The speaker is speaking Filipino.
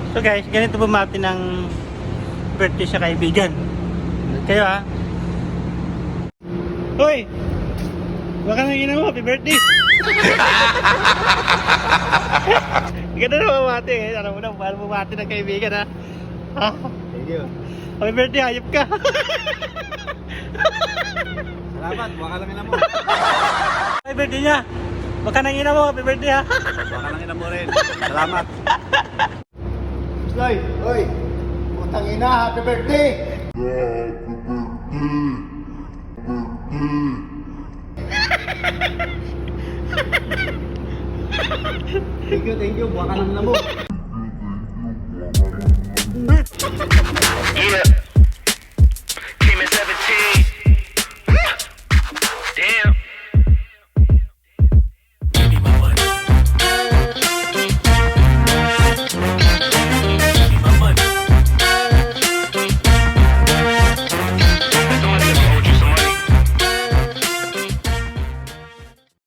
So guys, ganito bumati ng birthday sa kaibigan. Kayo ha? Hoy! Baka nang ina mo, happy birthday! Ganda na bumati eh. Alam mo na, paano bumati ng kaibigan ha? Ha? Thank you. Happy birthday, hayop ka! Salamat, baka lang ina mo. Happy birthday niya! Baka nang ina mo, happy birthday ha! Baka lang ina mo rin. Salamat. Sloy, oy. Putang ina, happy birthday. Thank you, baka lang ina mo. Yeah.